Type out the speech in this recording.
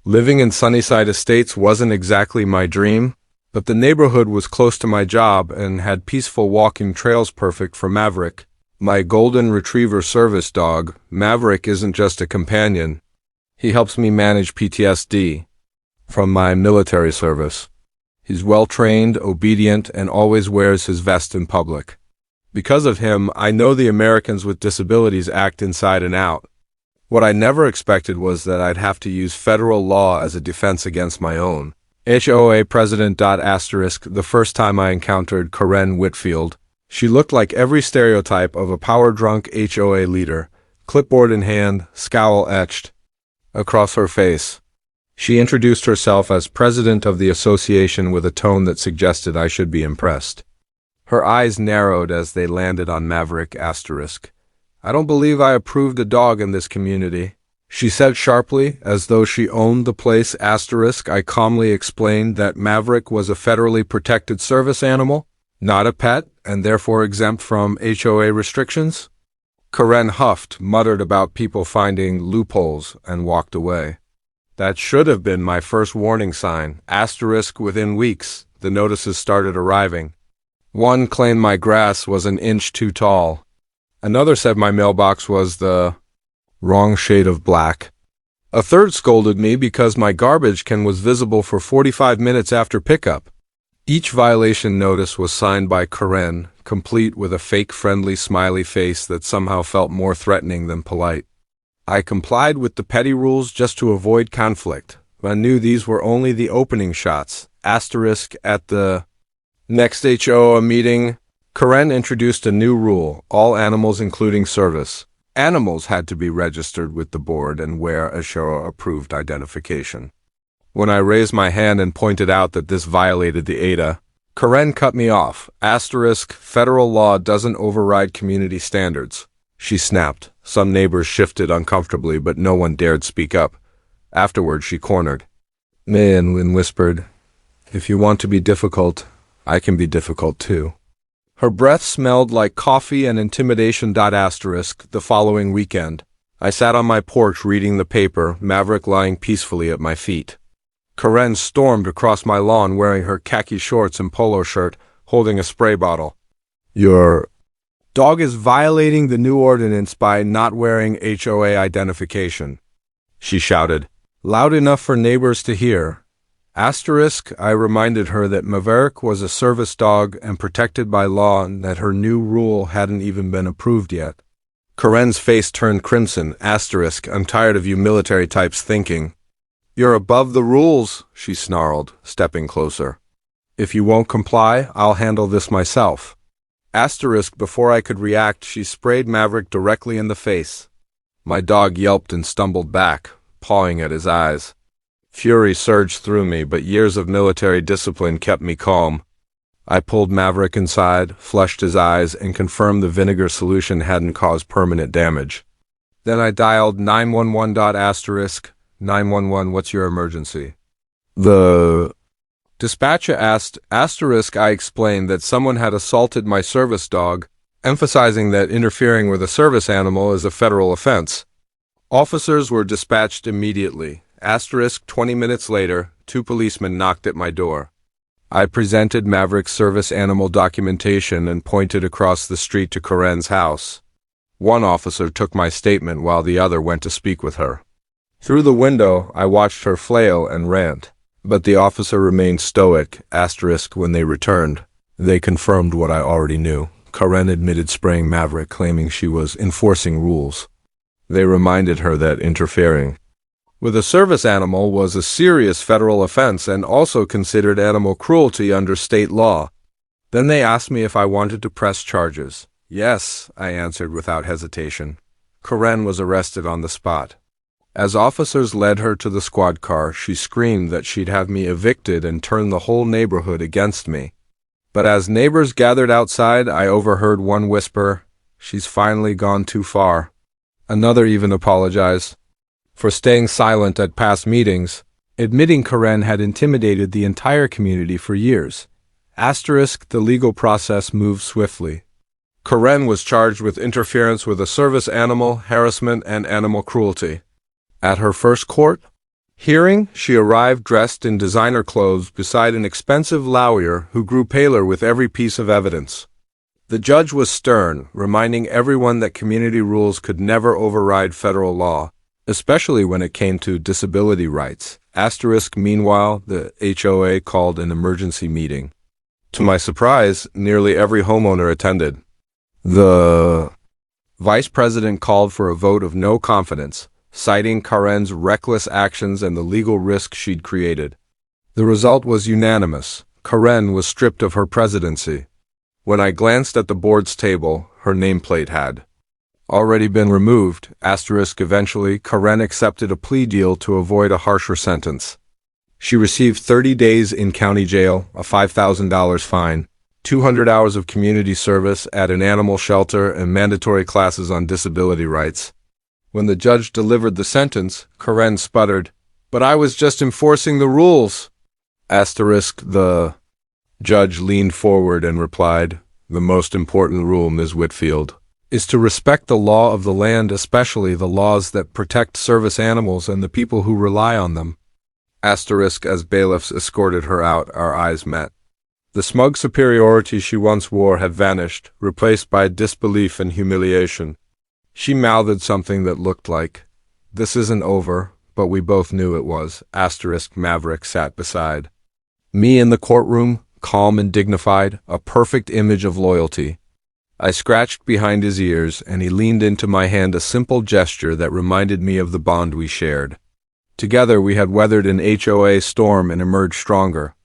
Living in Sunnyside Estates wasn't exactly my dream, but the neighborhood was close to my job and had peaceful walking trails perfect for Maverick. My golden retriever service dog, Maverick, isn't just a companion. He helps me manage PTSD from my military service. He's well-trained, obedient, and always wears his vest in public. Because of him, I know the Americans with Disabilities Act inside and out. What I never expected was that I'd have to use federal law as a defense against my own. HOA President. The first time I encountered Karen Whitfield, she looked like every stereotype of a power-drunk HOA leader, clipboard in hand, scowl etched across her face. She introduced herself as president of the association with a tone that suggested I should be impressed. Her eyes narrowed as they landed on Maverick *. I don't believe I approved a dog in this community, she said sharply, as though she owned the place *. I calmly explained that Maverick was a federally protected service animal, not a pet, and therefore exempt from HOA restrictions. Karen huffed, muttered about people finding loopholes, and walked away. That should have been my first warning sign. Within weeks, the notices started arriving. One claimed my grass was an inch too tall. Another said my mailbox was the wrong shade of black. A third scolded me because my garbage can was visible for 45 minutes after pickup. Each violation notice was signed by Karen, complete with a fake friendly smiley face that somehow felt more threatening than polite. I complied with the petty rules just to avoid conflict. I knew these were only the opening shots. At the next HOA meeting, Karen introduced a new rule: all animals, including service animals, had to be registered with the board and wear a HOA-approved identification. When I raised my hand and pointed out that this violated the ADA, Karen cut me off. Federal law doesn't override community standards, she snapped. Some neighbors shifted uncomfortably, but no one dared speak up. Afterward, she cornered me and whispered, "If you want to be difficult, I can be difficult too." Her breath smelled like coffee and intimidation. The following weekend, I sat on my porch reading the paper, Maverick lying peacefully at my feet. Karen stormed across my lawn wearing her khaki shorts and polo shirt, holding a spray bottle. "Your dog is violating the new ordinance by not wearing HOA identification," she shouted, loud enough for neighbors to hear. I reminded her that Maverick was a service dog and protected by law and that her new rule hadn't even been approved yet. Karen's face turned crimson. "I'm tired of you military types thinking you're above the rules," she snarled, stepping closer. "If you won't comply, I'll handle this myself." Before I could react, she sprayed Maverick directly in the face. My dog yelped and stumbled back, pawing at his eyes. Fury surged through me, but years of military discipline kept me calm. I pulled Maverick inside, flushed his eyes, and confirmed the vinegar solution hadn't caused permanent damage. Then I dialed 911. 911, what's your emergency? The dispatcher asked. I explained that someone had assaulted my service dog, emphasizing that interfering with a service animal is a federal offense. Officers were dispatched immediately. 20 minutes later, 2 policemen knocked at my door. I presented Maverick's service animal documentation and pointed across the street to Karen's house. One officer took my statement while the other went to speak with her. Through the window, I watched her flail and rant, but the officer remained stoic. When they returned, they confirmed what I already knew. Karen admitted spraying Maverick, claiming she was enforcing rules. They reminded her that interfering with a service animal was a serious federal offense and also considered animal cruelty under state law. Then they asked me if I wanted to press charges. Yes, I answered without hesitation. Karen was arrested on the spot. As officers led her to the squad car, she screamed that she'd have me evicted and turn the whole neighborhood against me. But as neighbors gathered outside, I overheard one whisper, "She's finally gone too far." Another even apologized for staying silent at past meetings, admitting Karen had intimidated the entire community for years. The legal process moved swiftly. Karen was charged with interference with a service animal, harassment, and animal cruelty. At her first court, Hearing, she arrived dressed in designer clothes beside an expensive lawyer who grew paler with every piece of evidence. The judge was stern, reminding everyone that community rules could never override federal law, especially when it came to disability rights. Meanwhile, the HOA called an emergency meeting. To my surprise, nearly every homeowner attended. The vice president called for a vote of no confidence, citing Karen's reckless actions and the legal risk she'd created. The result was unanimous. Karen was stripped of her presidency. When I glanced at the board's table, her nameplate had already been removed. Eventually, Karen accepted a plea deal to avoid a harsher sentence. She received 30 days in county jail, a $5,000 fine, 200 hours of community service at an animal shelter, and mandatory classes on disability rights. When the judge delivered the sentence, Karen sputtered, "But I was just enforcing the rules." The judge leaned forward and replied, "The most important rule, Ms. Whitfield, is to respect the law of the land, especially the laws that protect service animals and the people who rely on them." As bailiffs escorted her out, our eyes met. The smug superiority she once wore had vanished, replaced by disbelief and humiliation. She mouthed something that looked like, "This isn't over," but we both knew it was. Maverick sat beside me in the courtroom, calm and dignified, a perfect image of loyalty. I scratched behind his ears, and he leaned into my hand, a simple gesture that reminded me of the bond we shared. Together we had weathered an HOA storm and emerged stronger.